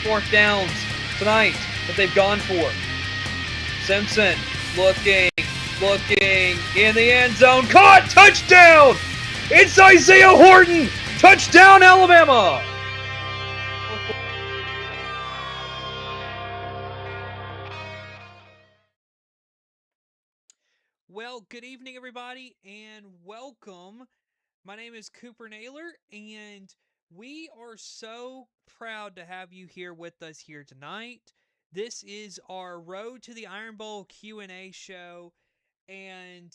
fourth downs tonight that they've gone for. Simpson looking in the end zone. Caught! Touchdown! It's Isaiah Horton! Touchdown, Alabama! Well, good evening, everybody, and welcome. My name is Cooper Naylor, and we are so proud to have you here with us here tonight. This is our Road to the Iron Bowl Q&A show, and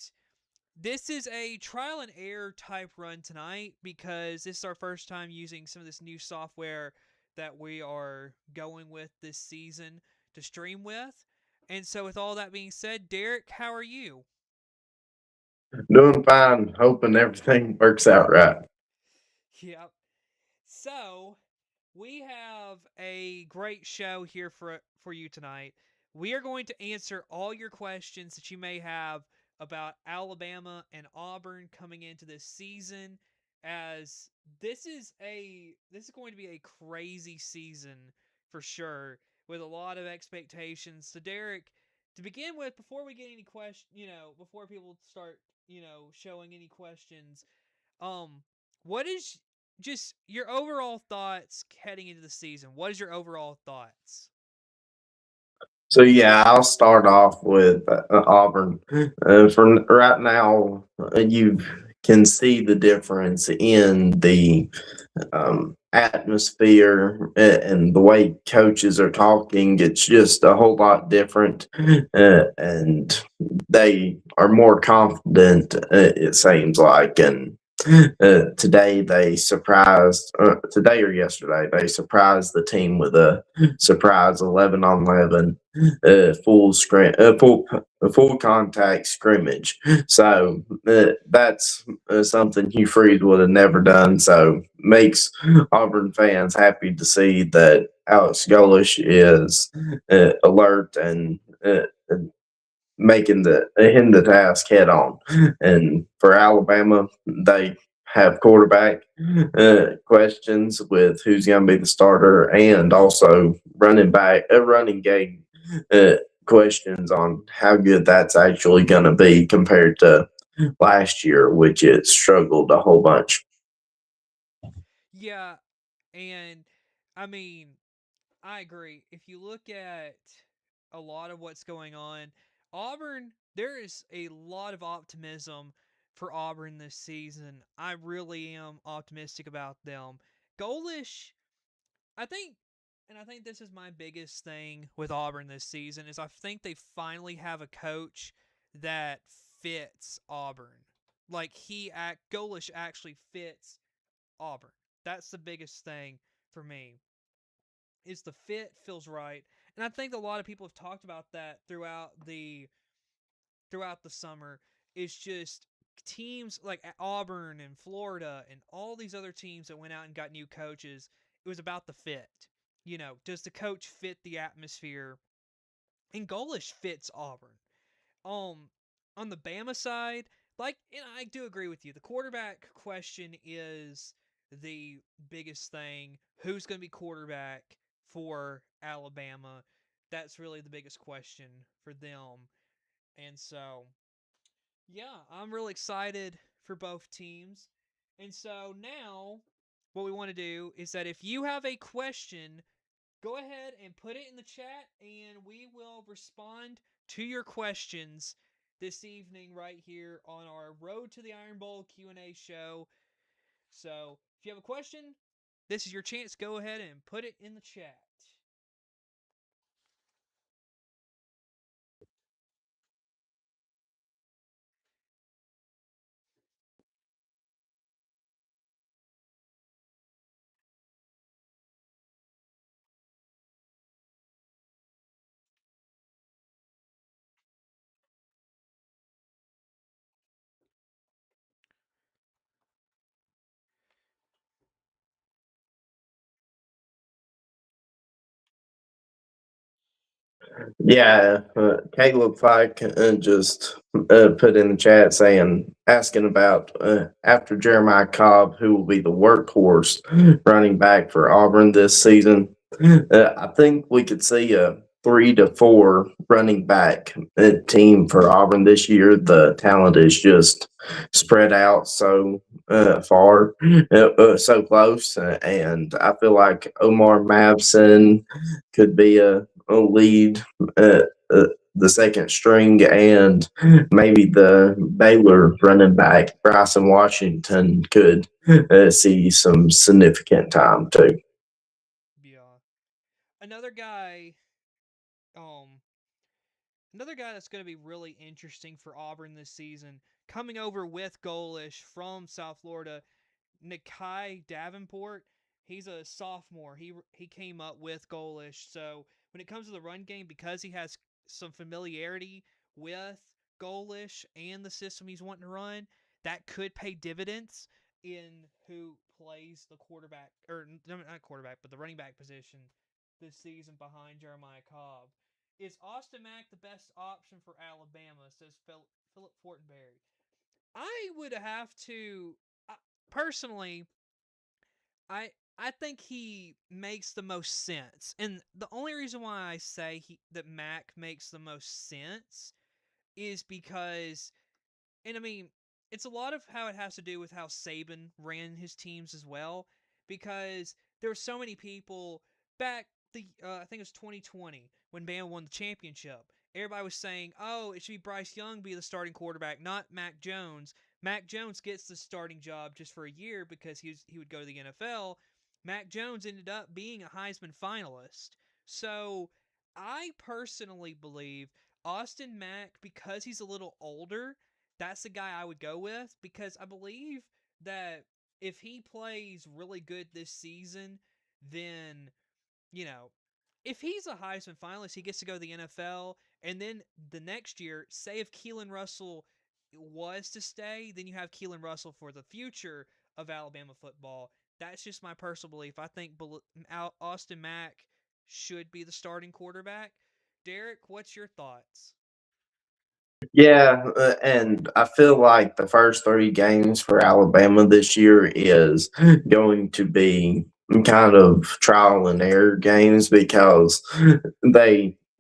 this is a trial and error type run tonight because this is our first time using some of this new software that we are going with this season to stream with. And so, with all that being said, Deric, how are you? Doing fine, hoping everything works out right. Yep. So, we have a great show here for you tonight. We are going to answer all your questions that you may have about Alabama and Auburn coming into this season, as this is going to be a crazy season for sure, with a lot of expectations. So Deric, to begin with, before we get any before people start, showing any questions, what is just your overall thoughts heading into the season? What is your overall thoughts? So yeah, I'll start off with Auburn. For right now, you can see the difference in the atmosphere and the way coaches are talking. It's just a whole lot different, and they are more confident. It seems like, and today today or yesterday, they surprised the team with a surprise 11-on-11 full contact scrimmage. So that's something Hugh Freeze would have never done. So makes Auburn fans happy to see that Alex Golish is alert and making the task head on. And for Alabama, they have quarterback questions with who's going to be the starter, and also running game questions on how good that's actually going to be compared to last year, which it struggled a whole bunch. Yeah, and I mean, I agree. If you look at a lot of what's going on, Auburn, there is a lot of optimism for Auburn this season. I really am optimistic about them. Golish, I think, and I think this is my biggest thing with Auburn this season, is I think they finally have a coach that fits Auburn. Like Golish actually fits Auburn. That's the biggest thing for me. Is the fit feels right, and I think a lot of people have talked about that throughout the summer. Is just teams like Auburn and Florida and all these other teams that went out and got new coaches. It was about the fit. Does the coach fit the atmosphere? And Golish fits Auburn. Um, on the Bama side, and I do agree with you. The quarterback question is the biggest thing. Who's going to be quarterback for Alabama? That's really the biggest question for them. And so, yeah, I'm really excited for both teams. And so now, what we want to do is that if you have a question, go ahead and put it in the chat, and we will respond to your questions this evening right here on our Road to the Iron Bowl Q&A show. So, if you have a question, this is your chance. Go ahead and put it in the chat. Yeah, Caleb Fike just put in the chat asking about after Jeremiah Cobb, who will be the workhorse running back for Auburn this season. I think we could see a 3 to 4 running back team for Auburn this year. The talent is just spread out so far, so close, and I feel like Omar Mavson could be a lead. Uh, uh, the second string, and maybe the Baylor running back Bryson Washington could see some significant time too. Yeah. Another guy, um, another guy that's going to be really interesting for Auburn this season, coming over with Golish from South Florida, Nikai Davenport. He's a sophomore. He came up with Golish. So when it comes to the run game, because he has some familiarity with Golish and the system he's wanting to run, that could pay dividends in who plays the quarterback, or not quarterback, but the running back position this season behind Jeremiah Cobb. Is Austin Mack the best option for Alabama? Says Philip Fortenberry. I would have to personally. I think he makes the most sense, and the only reason why I say that Mac makes the most sense is because, and I mean, it's a lot of how it has to do with how Saban ran his teams as well, because there were so many people back I think it was 2020 when Bama won the championship. Everybody was saying, "Oh, it should be Bryce Young be the starting quarterback, not Mac Jones." Mac Jones gets the starting job just for a year because he would go to the NFL. Mac Jones ended up being a Heisman finalist. So I personally believe Austin Mack, because he's a little older, that's the guy I would go with, because I believe that if he plays really good this season, then, you know, if he's a Heisman finalist, he gets to go to the NFL, and then the next year, say if Keelan Russell was to stay, then you have Keelan Russell for the future of Alabama football. That's just my personal belief. I think Austin Mack should be the starting quarterback. Deric, what's your thoughts? Yeah, and I feel like the first 3 games for Alabama this year is going to be kind of trial and error games because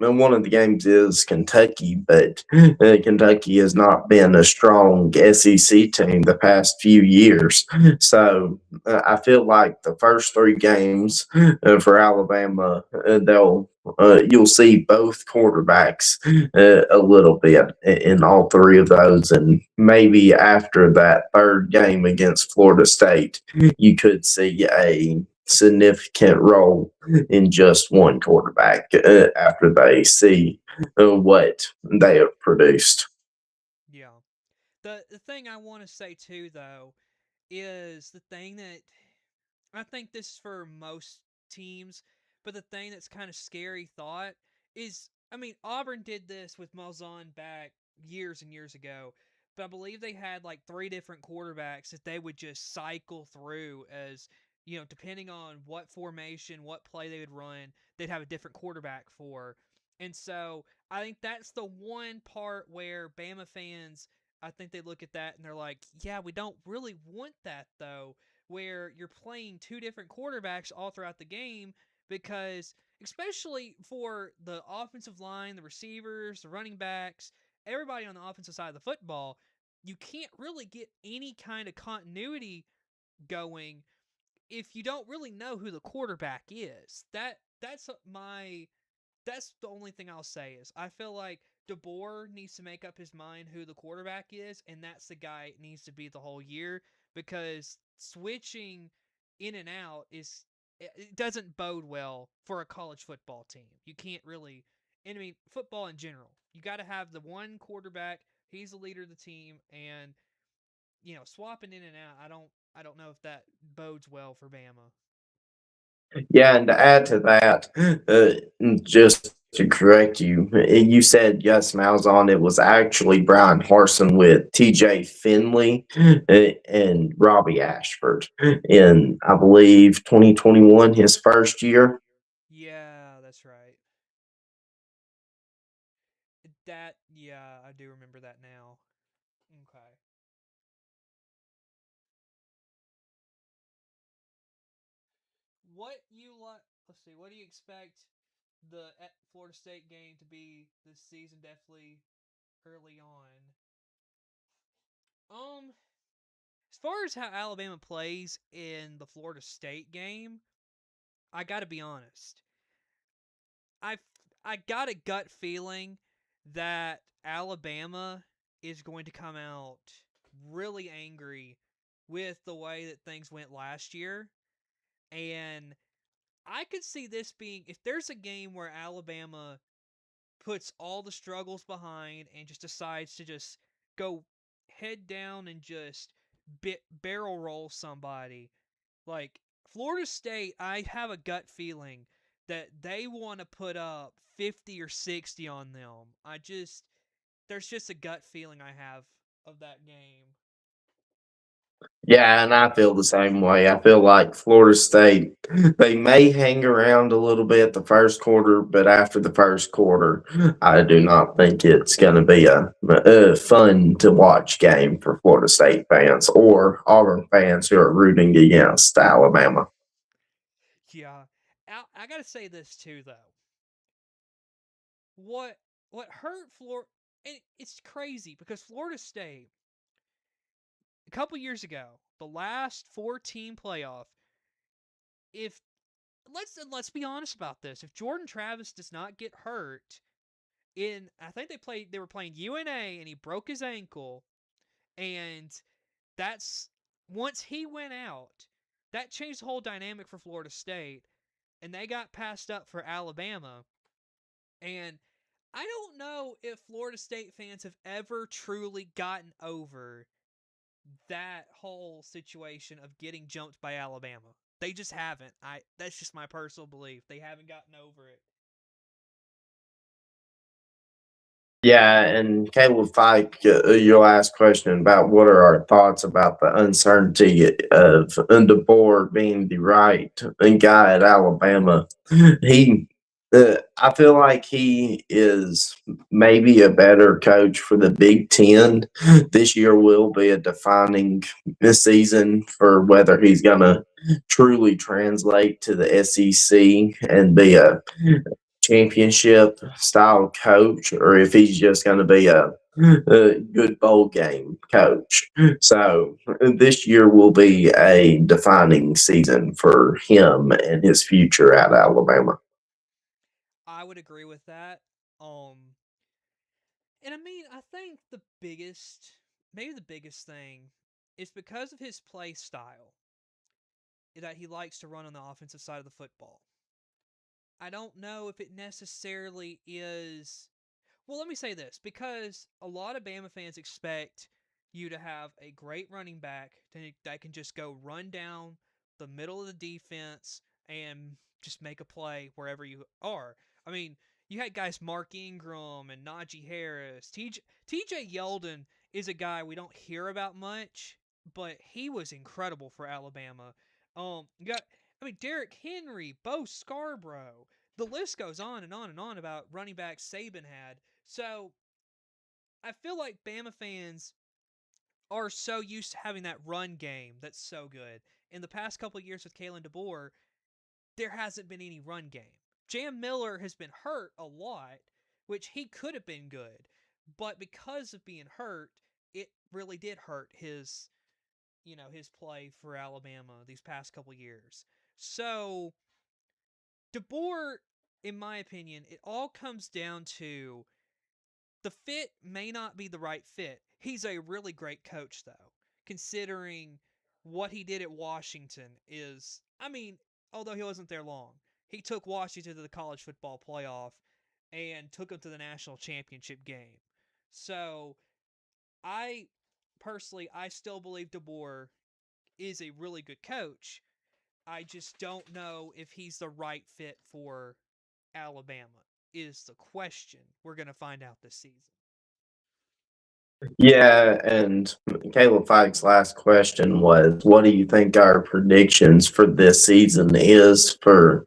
one of the games is Kentucky, but Kentucky has not been a strong SEC team the past few years. So I feel like the first 3 games for Alabama, you'll see both quarterbacks a little bit in all 3 of those. And maybe after that third game against Florida State, you could see a significant role in just one quarterback after they see what they have produced. Yeah. The thing I want to say too, though, is the thing that I think this is for most teams, but the thing that's kind of scary thought is, I mean, Auburn did this with Malzahn back years and years ago, but I believe they had like 3 different quarterbacks that they would just cycle through as, depending on what formation, what play they would run, they'd have a different quarterback for. And so I think that's the one part where Bama fans, I think they look at that and they're like, yeah, we don't really want that though, where you're playing 2 different quarterbacks all throughout the game, because especially for the offensive line, the receivers, the running backs, everybody on the offensive side of the football, you can't really get any kind of continuity going if you don't really know who the quarterback is. That's the only thing I'll say is I feel like DeBoer needs to make up his mind who the quarterback is, and that's the guy it needs to be the whole year, because switching in and out it doesn't bode well for a college football team. You can't really, and I mean football in general. You got to have the one quarterback. He's the leader of the team, and swapping in and out. I don't know if that bodes well for Bama. Yeah, and to add to that, just to correct you, you said Gus Malzahn. It was actually Brian Harson with T.J. Finley and Robbie Ashford in, I believe, 2021, his first year. Yeah, that's right. Yeah, I do remember that now. Okay. what you like? Let's see. What do you expect the Florida State game to be this season? Definitely early on. As far as how Alabama plays in the Florida State game, I got to be honest. I I got a gut feeling that Alabama is going to come out really angry with the way that things went last year, and I could see this being, if there's a game where Alabama puts all the struggles behind and just decides to just go head down and just barrel roll somebody. Like Florida State, I have a gut feeling that they want to put up 50 or 60 on them. There's just a gut feeling I have of that game. Yeah, and I feel the same way. I feel like Florida State, they may hang around a little bit the first quarter, but after the first quarter, I do not think it's going to be a fun to watch game for Florida State fans or Auburn fans who are rooting against Alabama. Yeah. I got to say this too though. What hurt Florida, and it's crazy because Florida State a couple years ago, the last 4-team playoff, if let's be honest about this. If Jordan Travis does not get hurt in, I think they were playing UNA and he broke his ankle, and that's once he went out, that changed the whole dynamic for Florida State, and they got passed up for Alabama. And I don't know if Florida State fans have ever truly gotten over that whole situation of getting jumped by Alabama. They just haven't. That's just my personal belief. They haven't gotten over it. Yeah, and Caleb Fike, your last question about what are our thoughts about the uncertainty of DeBoer being the right guy at Alabama. He, I feel like he is maybe a better coach for the Big Ten. This year will be a defining season for whether he's going to truly translate to the SEC and be a championship style coach or if he's just going to be a good bowl game coach. So this year will be a defining season for him and his future at Alabama. I would agree with that. And I mean, I think maybe the biggest thing is because of his play style that he likes to run on the offensive side of the football. I don't know if it necessarily is. Well, let me say this, because a lot of Bama fans expect you to have a great running back that can just go run down the middle of the defense and just make a play wherever you are. I mean, you had guys Mark Ingram and Najee Harris. TJ Yeldon is a guy we don't hear about much, but he was incredible for Alabama. You got, I mean, Derrick Henry, Bo Scarborough. The list goes on and on and on about running backs Saban had. So I feel like Bama fans are so used to having that run game that's so good. In the past couple of years with Kalen DeBoer, there hasn't been any run game. Jam Miller has been hurt a lot, which he could have been good. But because of being hurt, it really did hurt his play for Alabama these past couple of years. So DeBoer, in my opinion, it all comes down to the fit may not be the right fit. He's a really great coach, though, considering what he did at Washington is, I mean, although he wasn't there long, he took Washington to the college football playoff and took them to the national championship game. So, I still believe DeBoer is a really good coach. I just don't know if he's the right fit for Alabama, is the question we're going to find out this season. Yeah, and Caleb Fike's last question was, "What do you think our predictions for this season is for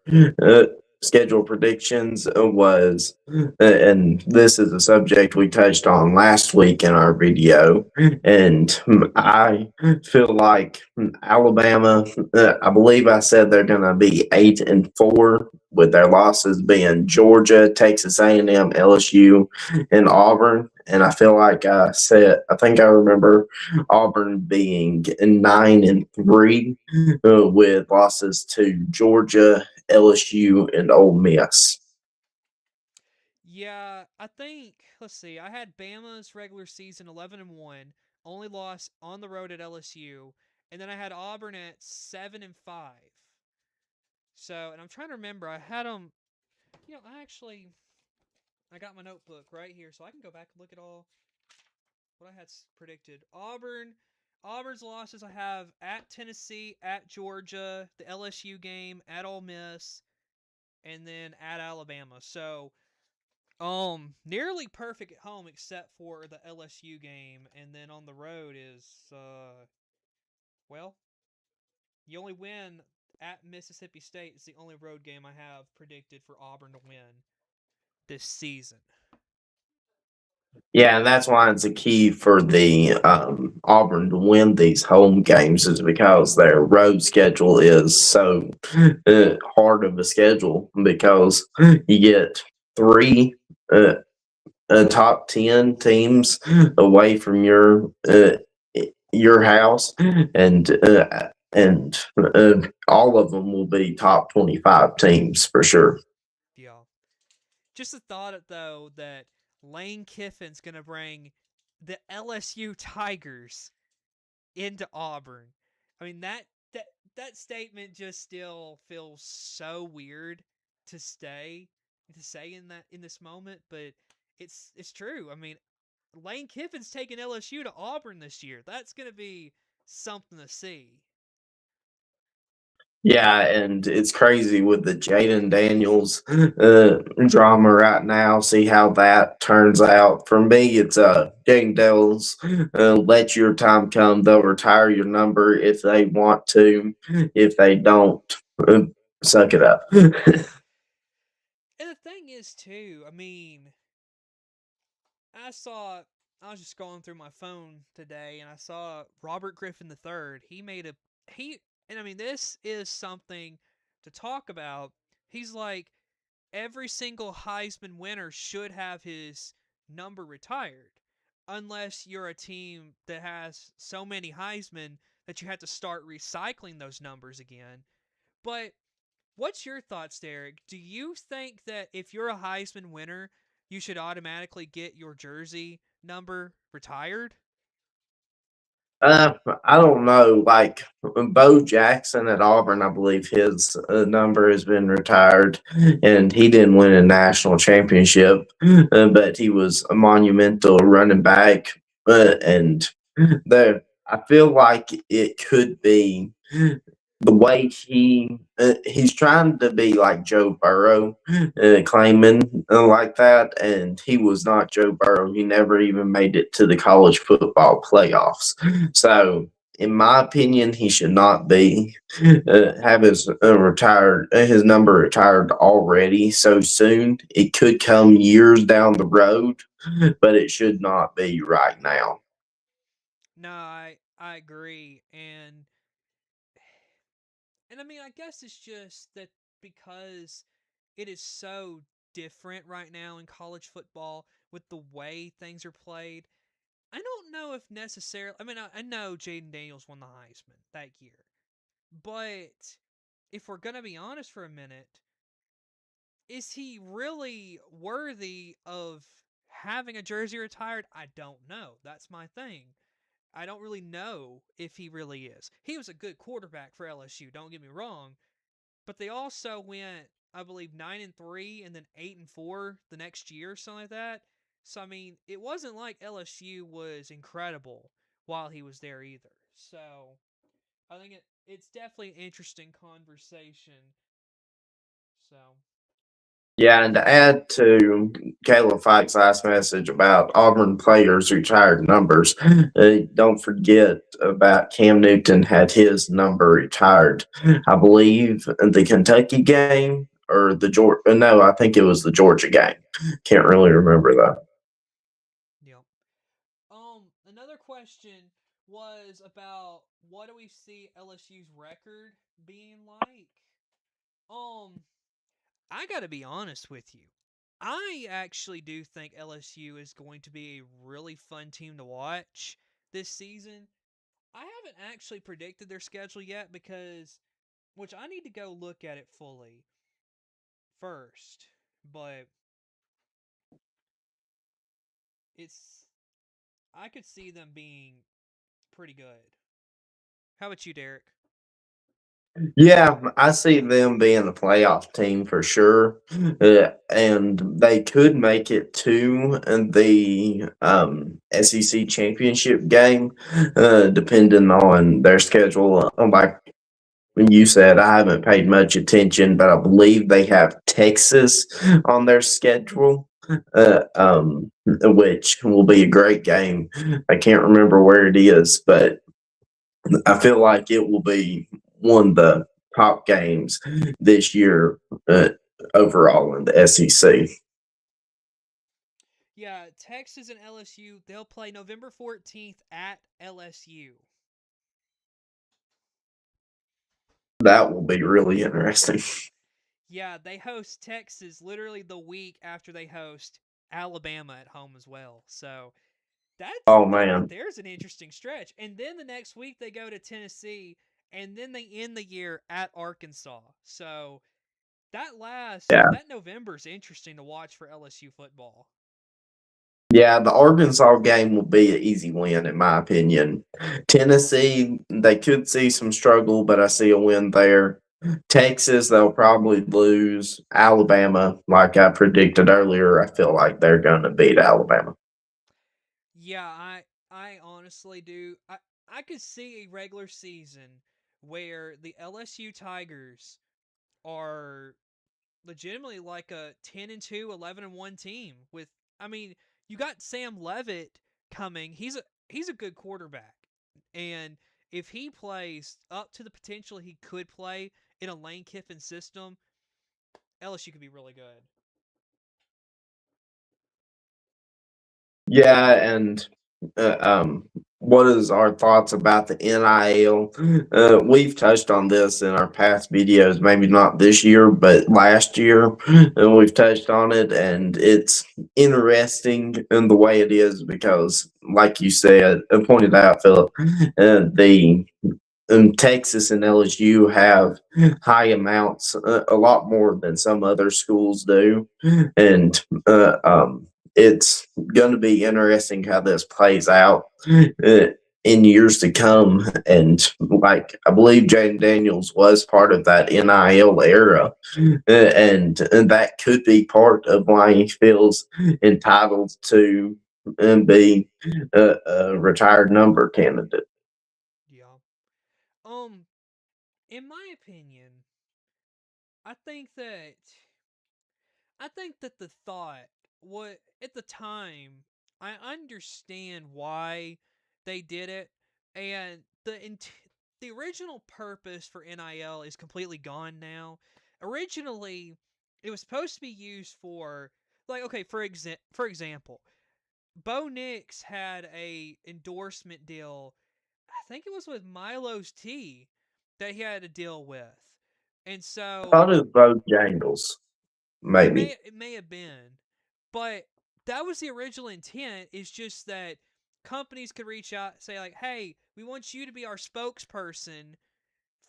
schedule predictions was, and this is a subject we touched on last week in our video, and I feel like Alabama, I believe I said they're going to be 8-4, with their losses being Georgia, Texas A&M, LSU, and Auburn. And I feel like I think I remember Auburn being 9-3, with losses to Georgia, LSU, and Ole Miss. Yeah, I think, let's see, I had Bama's regular season 11-1, only loss on the road at LSU, and then I had Auburn at 7-5. So, and I'm trying to remember, I had them, I got my notebook right here, so I can go back and look at all what I had predicted. Auburn's losses I have at Tennessee, at Georgia, the LSU game, at Ole Miss, and then at Alabama. So, nearly perfect at home except for the LSU game, and then on the road is, well, you only win at Mississippi State. It's the only road game I have predicted for Auburn to win this season. Yeah, and that's why it's a key for the Auburn to win these home games, is because their road schedule is so hard of a schedule, because you get three top 10 teams away from your house, and all of them will be top 25 teams for sure. Yeah. Just the thought, though, that Lane Kiffin's going to bring the LSU Tigers into Auburn. I mean, that statement just still feels so weird to say in this moment, but it's true. I mean, Lane Kiffin's taking LSU to Auburn this year. That's going to be something to see. Yeah, and it's crazy with the Jaden Daniels drama right now. See how that turns out. For me, it's Jaden Daniels. Let your time come. They'll retire your number if they want to. If they don't, suck it up. And the thing is, too, I mean, I was just scrolling through my phone today, and I saw Robert Griffin III. And I mean, this is something to talk about. He's like, every single Heisman winner should have his number retired, unless you're a team that has so many Heisman that you have to start recycling those numbers again. But what's your thoughts, Deric? Do you think that if you're a Heisman winner, you should automatically get your jersey number retired? I don't know. Like Bo Jackson at Auburn, I believe his number has been retired, and he didn't win a national championship, but he was a monumental running back. And there, I feel like it could be the way he's trying to be like Joe Burrow, claiming like that, and he was not Joe Burrow. He never even made it to the college football playoffs. So, in my opinion, he should not be have his his number retired already so soon. It could come years down the road, but it should not be right now. No, I agree. And I mean, I guess it's just that because it is so different right now in college football with the way things are played. I don't know if necessarily. I mean, I know Jaden Daniels won the Heisman that year, but if we're gonna be honest for a minute, is he really worthy of having a jersey retired? I don't know. That's my thing. I don't really know if he really is. He was a good quarterback for LSU, don't get me wrong, but they also went, I believe, 9-3 and then 8-4 the next year, something like that. So I mean, it wasn't like LSU was incredible while he was there either. So I think it's definitely an interesting conversation. So Yeah, and to add to Caleb Fike's last message about Auburn players' retired numbers, don't forget about Cam Newton had his number retired. I believe in the Kentucky game or the Georgia. No, I think it was the Georgia game. Can't really remember though. Yep. Another question was about what do we see LSU's record being like? Um, I gotta be honest with you. I actually do think LSU is going to be a really fun team to watch this season. I haven't actually predicted their schedule yet because, which I need to go look at it fully first, but it's, I could see them being pretty good. How about you, Deric? Yeah, I see them being a playoff team for sure, and they could make it to the SEC championship game, depending on their schedule. Like when you said, I haven't paid much attention, but I believe they have Texas on their schedule, which will be a great game. I can't remember where it is, but I feel like it will be one of the top games this year overall in the SEC. Yeah, Texas and LSU, they'll play November 14th at LSU. That will be really interesting. Yeah, they host Texas literally the week after they host Alabama at home as well. So Oh that right man, there is an interesting stretch. And then the next week they go to Tennessee, and then they end the year at Arkansas. So yeah, that November is interesting to watch for LSU football. yeah. The Arkansas game will be an easy win in my opinion. Tennessee, they could see some struggle, but I see a win there. Texas, they'll probably lose. Alabama, like I predicted earlier, I feel like they're going to beat Alabama. Yeah, I honestly do. I could see a regular season where the LSU Tigers are legitimately like a 10-2, 11-1 team with, I mean, you got Sam Levitt coming. He's a good quarterback. And if he plays up to the potential he could play in a Lane Kiffin system, LSU could be really good. Yeah, and uh, um, what is our thoughts about the NIL? We've touched on this in our past videos, maybe not this year, but last year, and we've touched on it, and it's interesting in the way it is because, like you said, pointed out, Philip, the Texas and LSU have high amounts, a lot more than some other schools do, and it's going to be interesting how this plays out in years to come. And like I believe Jaden Daniels was part of that NIL era, and that could be part of why he feels entitled to be a retired number candidate. Yeah. Um, in my opinion, I think that I think that the thought what at the time I understand why they did it, and the original purpose for NIL is completely gone now. Originally, it was supposed to be used for, like, okay, for example, Bo Nix had a endorsement deal. I think it was with Milo's Tea that he had to deal with, and so Thought of Bojangles, maybe. it may have been, but that was the original intent. Is just that companies could reach out and say like, "Hey, we want you to be our spokesperson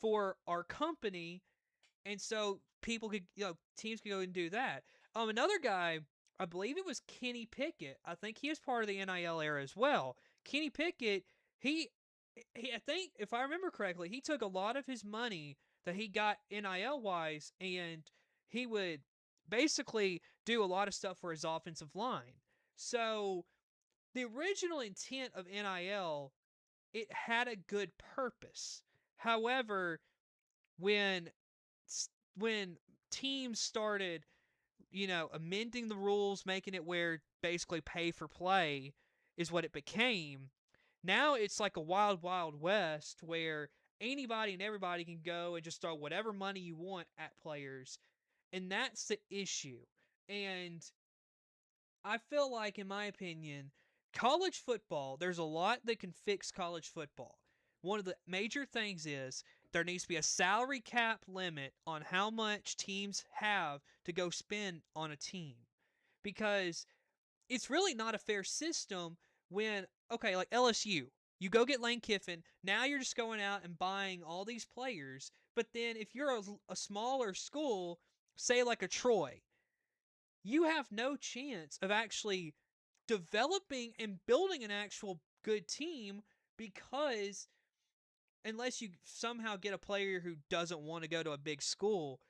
for our company," and so people could, teams could go and do that. Another guy, I believe it was Kenny Pickett. I think he was part of the NIL era as well. Kenny Pickett, he, I think if I remember correctly, he took a lot of his money that he got NIL wise, and he would basically do a lot of stuff for his offensive line. So the original intent of NIL, it had a good purpose. However, when when teams started, amending the rules, making it where basically pay for play is what it became. Now it's like a wild, wild west where anybody and everybody can go and just throw whatever money you want at players. And that's the issue. And I feel like, in my opinion, college football, there's a lot that can fix college football. One of the major things is there needs to be a salary cap limit on how much teams have to go spend on a team. Because it's really not a fair system when, okay, like LSU, you go get Lane Kiffin, now you're just going out and buying all these players. But then if you're a smaller school, say like a Troy, you have no chance of actually developing and building an actual good team, because unless you somehow get a player who doesn't want to go to a big school,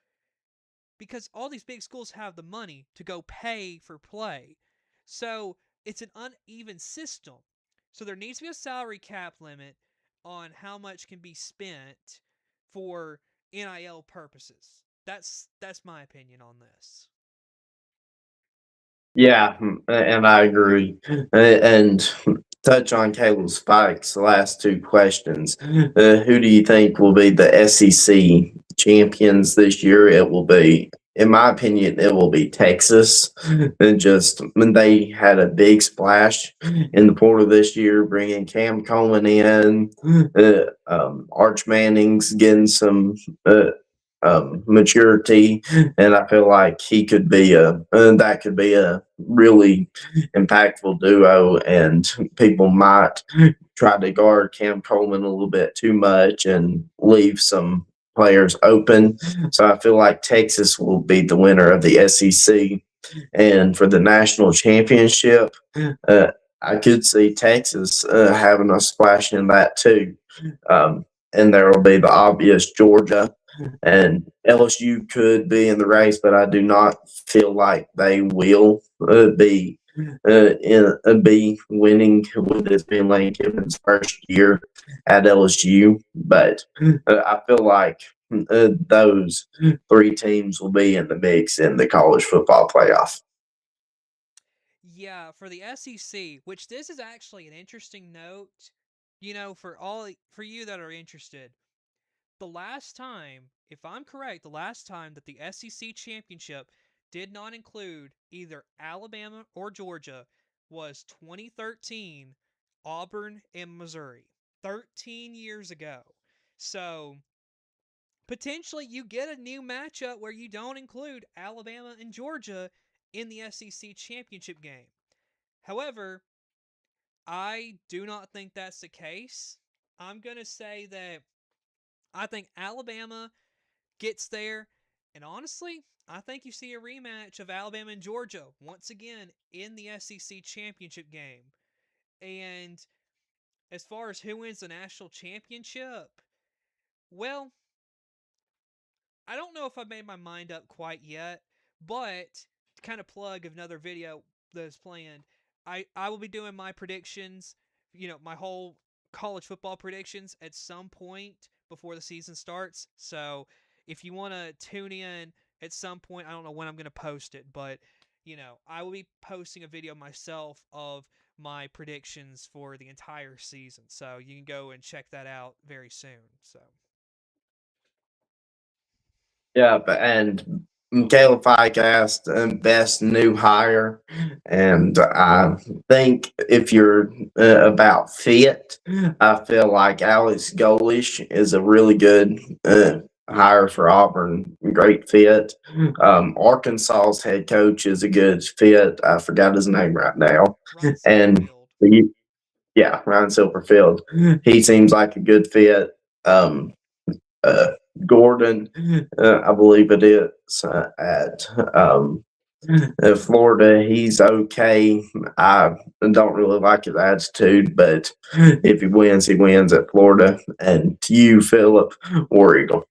because all these big schools have the money to go pay for play. So it's an uneven system. So there needs to be a salary cap limit on how much can be spent for NIL purposes. That's my opinion on this. Yeah, and I agree. And touch on Caleb Spike's last two questions. Who do you think will be the SEC champions this year? It will be, in my opinion, it will be Texas. And just when they had a big splash in the portal this year, bringing Cam Coleman in, Arch Manning's getting some. Maturity, and I feel like he could be that could be a really impactful duo, and people might try to guard Cam Coleman a little bit too much and leave some players open. So I feel like Texas will be the winner of the SEC, and for the national championship, uh, I could see Texas having a splash in that too. Um, and there will be the obvious Georgia and LSU could be in the race, but I do not feel like they will be winning with this being Lane Kiffin's first year at LSU. But I feel like those three teams will be in the mix in the college football playoff. Yeah, for the SEC, which this is actually an interesting note, for you that are interested. The last time, if I'm correct, the last time that the SEC championship did not include either Alabama or Georgia was 2013, Auburn and Missouri. 13 years ago. So potentially you get a new matchup where you don't include Alabama and Georgia in the SEC championship game. However, I do not think that's the case. I'm going to say that I think Alabama gets there, and honestly, I think you see a rematch of Alabama and Georgia once again in the SEC championship game. And as far as who wins the national championship, well, I don't know if I've made my mind up quite yet, but to kind of plug another video that is planned, I will be doing my predictions, my whole college football predictions at some point before the season starts. So if you want to tune in at some point, I don't know when I'm going to post it, but I will be posting a video myself of my predictions for the entire season. So you can go and check that out very soon. So Yeah, and Caleb Fike asked best new hire, and I think if you're about fit, I feel like Alex Golish is a really good hire for Auburn. Great fit. Arkansas's head coach is a good fit. I forgot his name right now, Ron and Silverfield. yeah, Ryan Silverfield. He seems like a good fit. Um, uh, Gordon, I believe it is, at Florida. He's okay. I don't really like his attitude, but if he wins at Florida. And to you, Philip, War Eagle.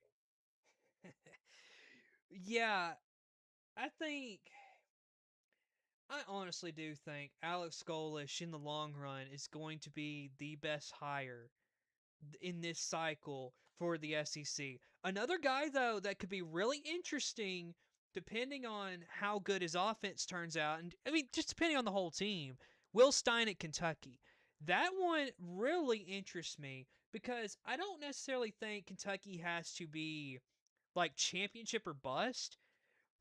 Yeah, I think I honestly do think Alex Golish in the long run is going to be the best hire in this cycle for the SEC. Another guy though that could be really interesting depending on how good his offense turns out, and I mean just depending on the whole team. Will Stein at Kentucky. That one really interests me because I don't necessarily think Kentucky has to be like championship or bust,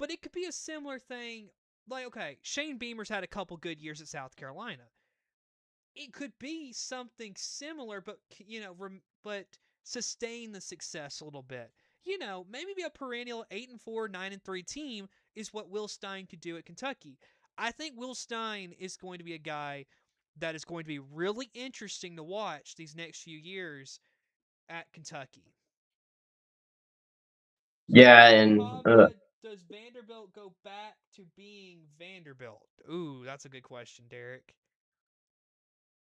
But it could be a similar thing. Like, okay, Shane Beamer's had a couple good years at South Carolina. It could be something similar, but but sustain the success a little bit. Maybe be a perennial 8-4, 9-3 team is what Will Stein could do at Kentucky. I think Will Stein is going to be a guy that is going to be really interesting to watch these next few years at Kentucky. Yeah, So, and Pavia, does Vanderbilt go back to being Vanderbilt? Ooh, that's a good question, Deric.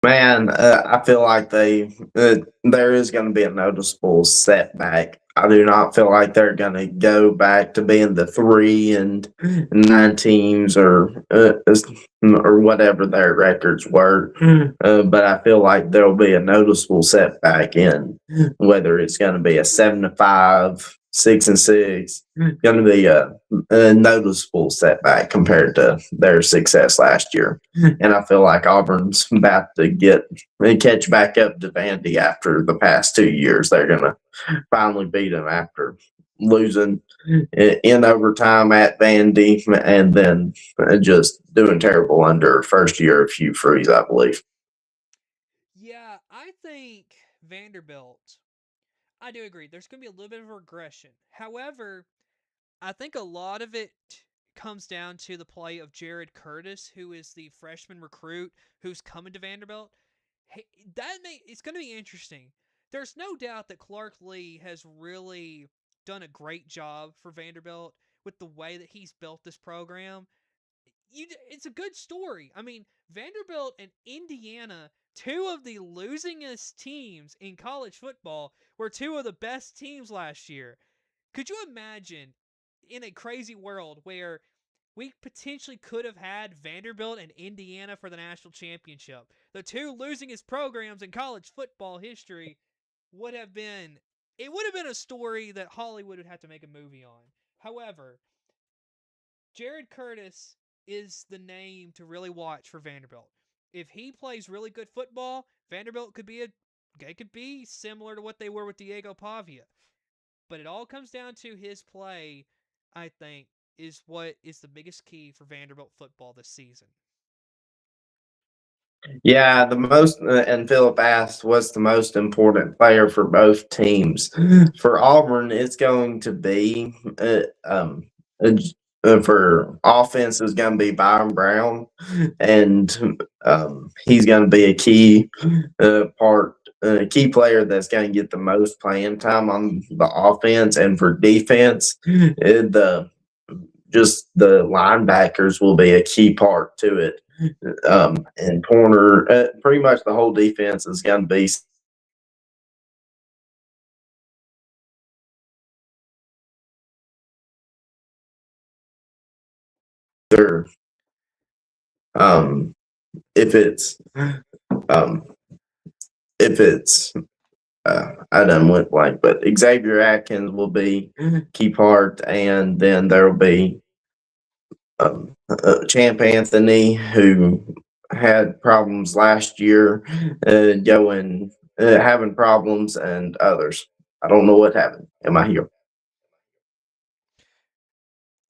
man, I feel like there is going to be a noticeable setback. I do not feel like they're going to go back to being the 3-9 teams or whatever their records were. But I feel like there'll be a noticeable setback in whether it's going to be a 7-5, 6-6. Going to be a noticeable setback compared to their success last year. And I feel like Auburn's about to catch back up to Vandy after the past 2 years. They're going to finally beat them after losing in overtime at Vandy and then just doing terrible under first year of Hugh Freeze, I believe. Yeah, I think Vanderbilt, I do agree. There's going to be a little bit of regression. However, I think a lot of it comes down to the play of Jared Curtis, who is the freshman recruit who's coming to Vanderbilt. Hey, it's going to be interesting. There's no doubt that Clark Lee has really done a great job for Vanderbilt with the way that he's built this program. It's a good story. I mean, Vanderbilt and Indiana, two of the losingest teams in college football, were two of the best teams last year. Could you imagine in a crazy world where we potentially could have had Vanderbilt and Indiana for the national championship? The two losingest programs in college football history would have been a story that Hollywood would have to make a movie on. However, Jared Curtis is the name to really watch for Vanderbilt. If he plays really good football, Vanderbilt could be similar to what they were with Diego Pavia. But it all comes down to his play, I think, is what is the biggest key for Vanderbilt football this season. Yeah, and Philip asked what's the most important player for both teams. For Auburn, it's going to be for offense is going to be Byron Brown, and he's going to be a key key player that's going to get the most playing time on the offense. And for defense, the linebackers will be a key part to it. And corner, pretty much the whole defense is going to be there. If it's I done went blank, but Xavier Atkins will be key part, and then there will be Champ Anthony, who had problems last year, having problems, and others. I don't know what happened. Am I here?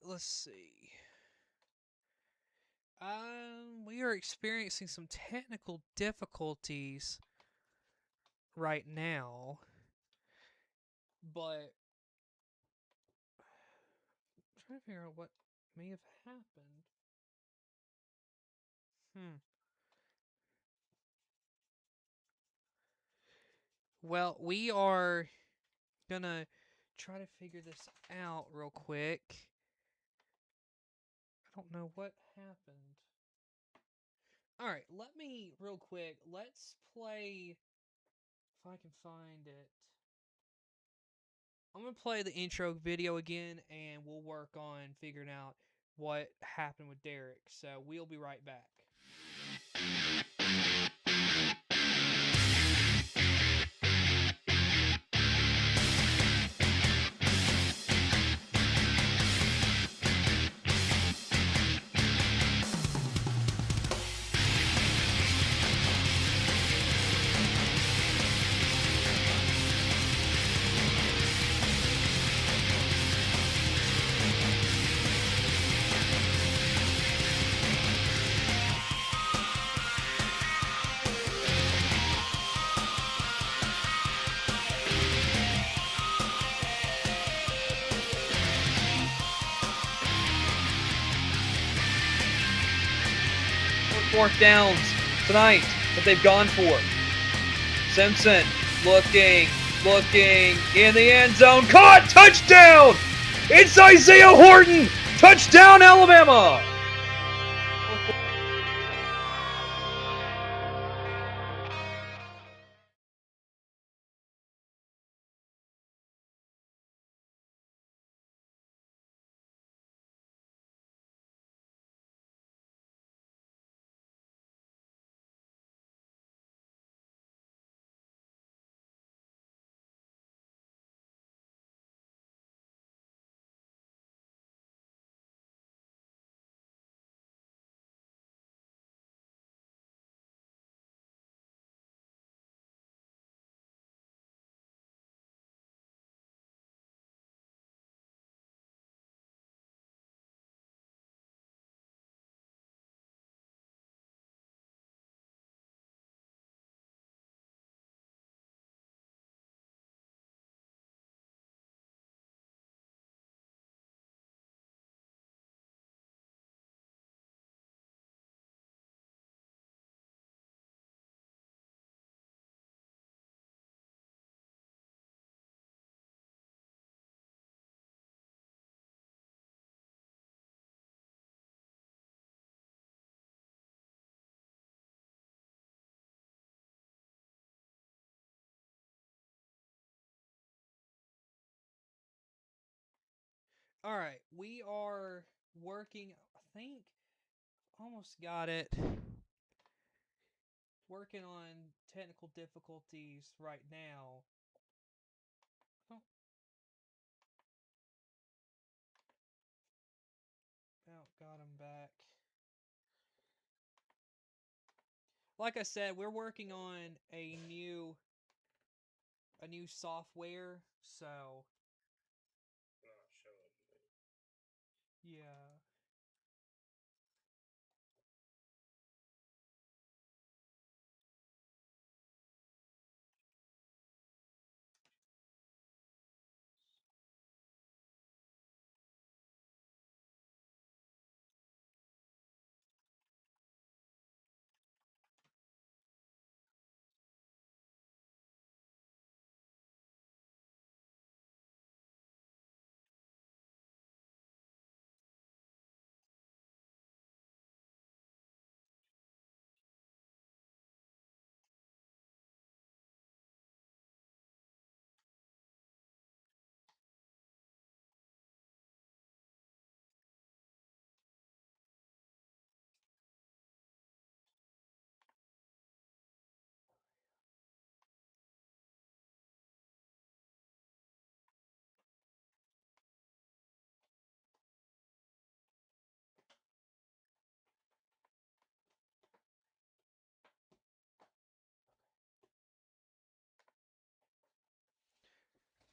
Let's see. We are experiencing some technical difficulties right now, but I'm trying to figure out what may have happened. Well, we are gonna try to figure this out real quick. I don't know what happened. Alright, let's play, if I can find it. I'm going to play the intro video again, and we'll work on figuring out what happened with Deric. So we'll be right back. 4th downs tonight that they've gone for. Simpson looking in the end zone. Caught! Touchdown! It's Isaiah Horton! Touchdown, Alabama! All right, we are working. I think almost got it. Working on technical difficulties right now. Oh, about got him back. Like I said, we're working on a new software, so yeah.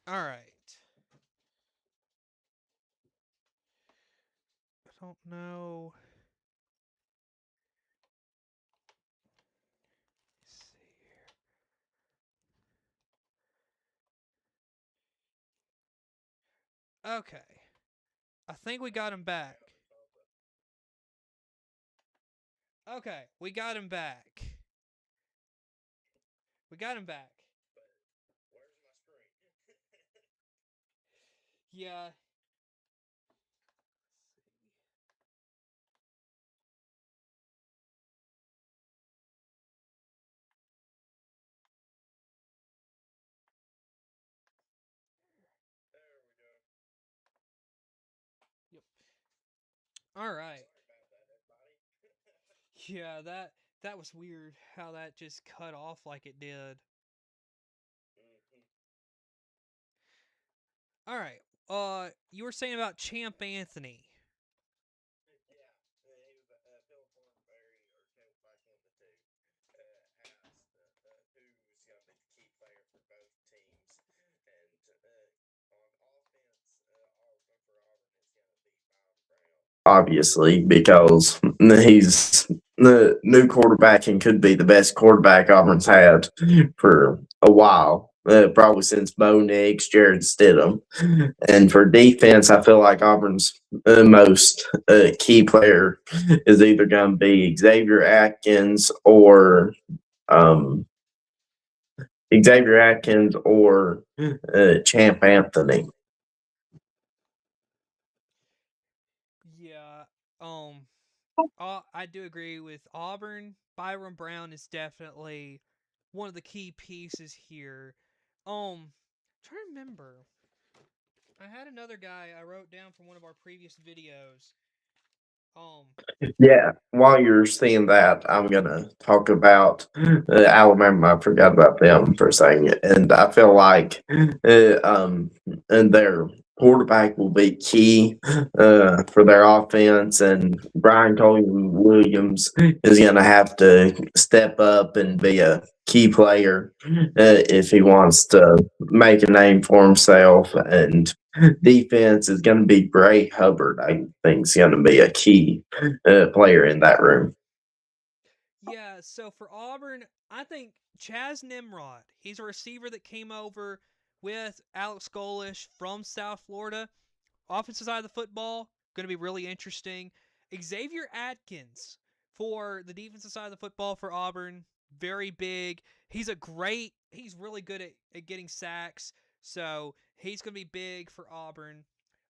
All right. I don't know. Let's see here. Okay. I think we got him back. Okay, we got him back. We got him back. Yeah. Yep. All right. Yeah, that was weird how that just cut off like it did. All right. You were saying about Champ Anthony. Obviously, because he's the new quarterback and could be the best quarterback Auburn's had for a while. probably since Bo Nix, Jared Stidham. And for defense, I feel like Auburn's most key player is either going to be um, Xavier Atkins or Champ Anthony. Yeah. Um. I do agree with Auburn. Byron Brown is definitely one of the key pieces here. Trying to remember. I had another guy I wrote down from one of our previous videos. Um. Yeah, while you're seeing that, I'm gonna talk about Alabama. I forgot about them for a second, and I feel like and their quarterback will be key for their offense, and Brian Coley Williams is gonna have to step up and be a key player if he wants to make a name for himself. And defense is going to be Bray Hubbard. I think is going to be a key player in that room. Yeah. So for Auburn, I think Chaz Nimrod. He's a receiver that came over with Alex Golish from South Florida. Offensive side of the football, going to be really interesting. Xavier Atkins for the defensive side of the football for Auburn, very big. He's really good at getting sacks, so he's going to be big for Auburn.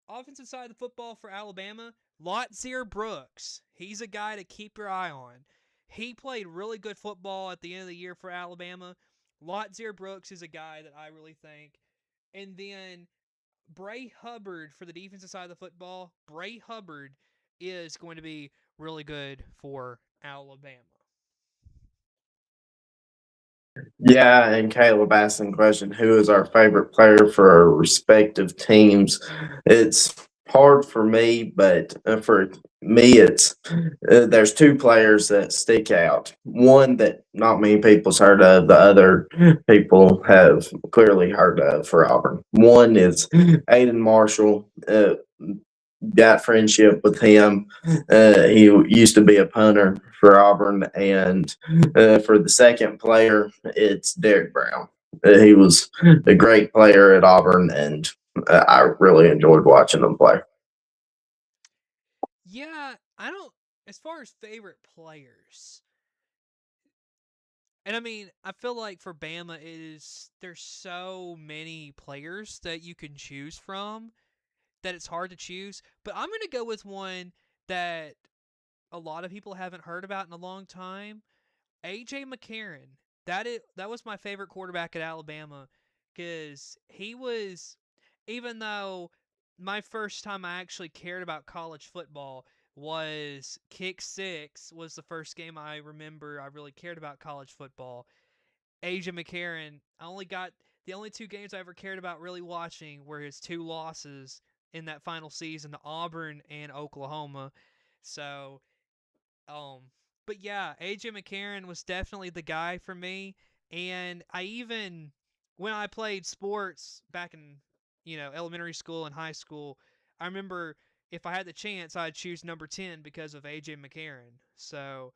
Offensive side of the football for Alabama, Lotzier Brooks. He's a guy to keep your eye on. He played really good football at the end of the year for Alabama. Lotzier Brooks is a guy that I really think. And then Bray Hubbard for the defensive side of the football. Bray Hubbard is going to be really good for Alabama. Yeah, and Caleb asked the question, who is our favorite player for our respective teams? It's hard for me, but for me, it's there's two players that stick out. One that not many people's heard of, the other people have clearly heard of for Auburn. One is Aiden Marshall. Got friendship with him. He used to be a punter for Auburn, and for the second player, it's Deric Brown. He was a great player at Auburn, and I really enjoyed watching him play. Yeah, I don't. As far as favorite players, and I mean, I feel like for Bama there's so many players that you can choose from that it's hard to choose. But I'm gonna go with one that a lot of people haven't heard about in a long time. AJ McCarron. That was my favorite quarterback at Alabama because he was, even though my first time I actually cared about college football was Kick Six was the first game I remember I really cared about college football. AJ McCarron, the only two games I ever cared about really watching were his two losses in that final season to Auburn and Oklahoma. So um, but yeah, AJ McCarron was definitely the guy for me. And when I played sports back in, elementary school and high school, I remember if I had the chance, I'd choose number 10 because of AJ McCarron. So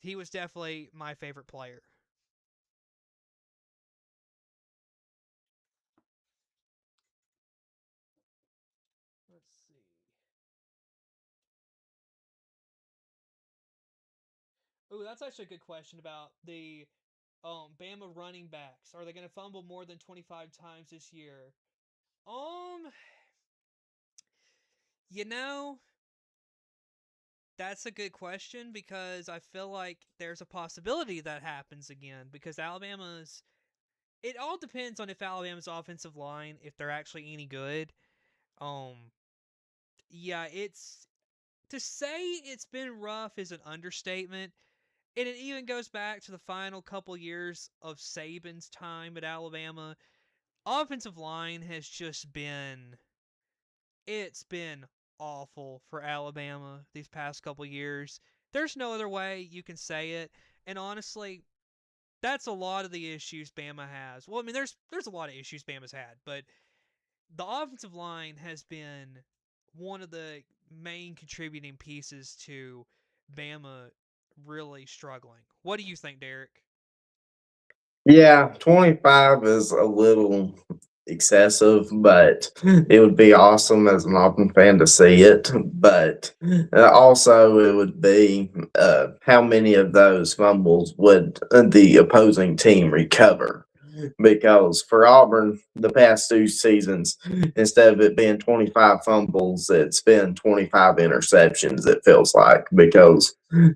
he was definitely my favorite player. Let's see. Ooh, that's actually a good question about the Bama running backs. Are they going to fumble more than 25 times this year? Um, you know, That's a good question because I feel like there's a possibility that happens again because Alabama's. It all depends on if Alabama's offensive line, if they're actually any good. Um, yeah, it's to say it's been rough is an understatement, and it even goes back to the final couple years of Saban's time at Alabama. Offensive line has just been awful for Alabama these past couple years. There's no other way you can say it. And honestly, that's a lot of the issues Bama has. Well, I mean, there's a lot of issues Bama's had, but the offensive line has been one of the main contributing pieces to Bama really struggling. What do you think, Deric? Yeah, 25 is a little excessive, but it would be awesome as an Auburn fan to see it. But also, it would be how many of those fumbles would the opposing team recover? Because for Auburn, the past two seasons, instead of it being 25 fumbles, it's been 25 interceptions, it feels like. Because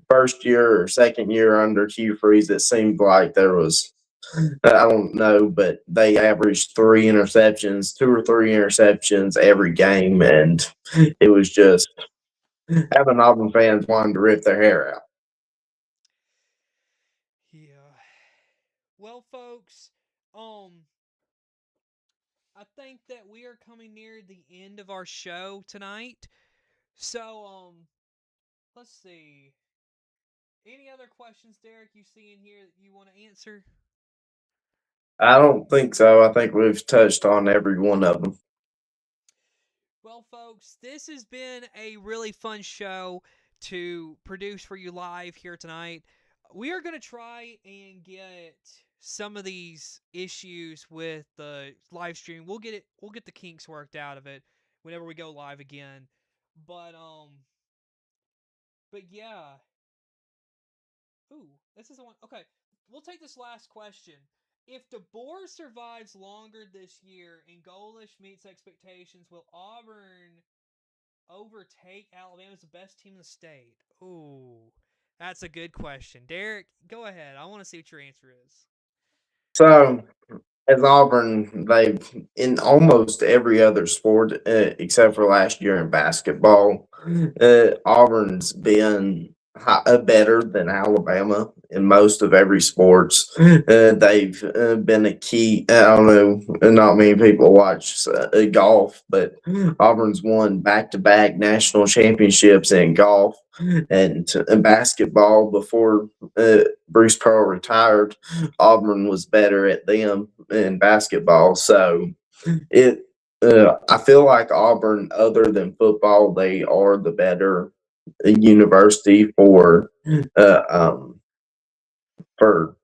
first year or second year under Hugh Freeze, it seemed like there was I don't know, but they averaged three interceptions, two or three interceptions every game, and it was just having Auburn fans wanting to rip their hair out. Yeah. Well, folks, um, I think that we are coming near the end of our show tonight. So, let's see. Any other questions, Deric, you see in here that you want to answer? I don't think so. I think we've touched on every one of them. Well, folks, this has been a really fun show to produce for you live here tonight. We are going to try and get some of these issues with the live stream. We'll get the kinks worked out of it whenever we go live again. But yeah. Ooh, this is the one. Okay, we'll take this last question. If DeBoer survives longer this year and Golish meets expectations, will Auburn overtake Alabama as the best team in the state? Ooh, that's a good question. Deric, go ahead. I want to see what your answer is. So, as Auburn, they've in almost every other sport except for last year in basketball, Auburn's been better than Alabama in most of every sports. They've been a key. I don't know, not many people watch golf, but Auburn's won back-to-back national championships in golf and basketball before Bruce Pearl retired. Auburn was better at them in basketball. So it I feel like Auburn, other than football, they are the better university uh, um, for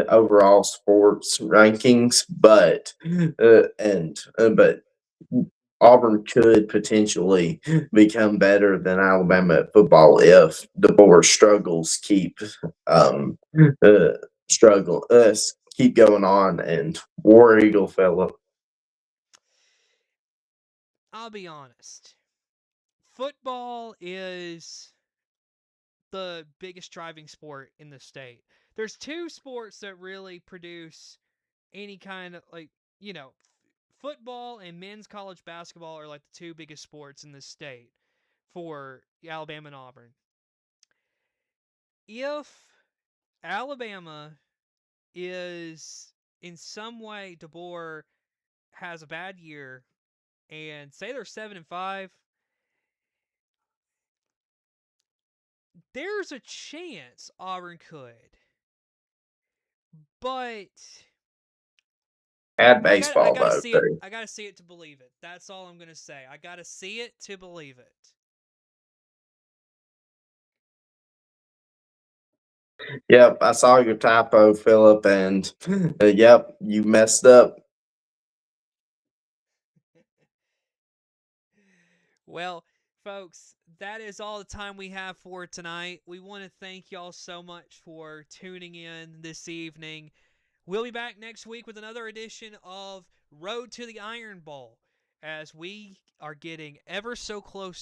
overall sports rankings, but Auburn could potentially become better than Alabama at football if DeBoer struggles uh, struggle keep going on and War Eagle fella. I'll be honest. Football is the biggest driving sport in the state. There's two sports that really produce any kind of football and men's college basketball are like the two biggest sports in the state for Alabama and Auburn. If Alabama is in some way DeBoer has a bad year and say they're 7-5, there's a chance Auburn could. But Add I baseball gotta though see it. too. I gotta see it to believe it. That's all I'm gonna say. I gotta see it to believe it. Yep, I saw your typo, Philip, and yep, you messed up. Well, folks, that is all the time we have for tonight. We want to thank y'all so much for tuning in this evening. We'll be back next week with another edition of Road to the Iron Bowl as we are getting ever so closer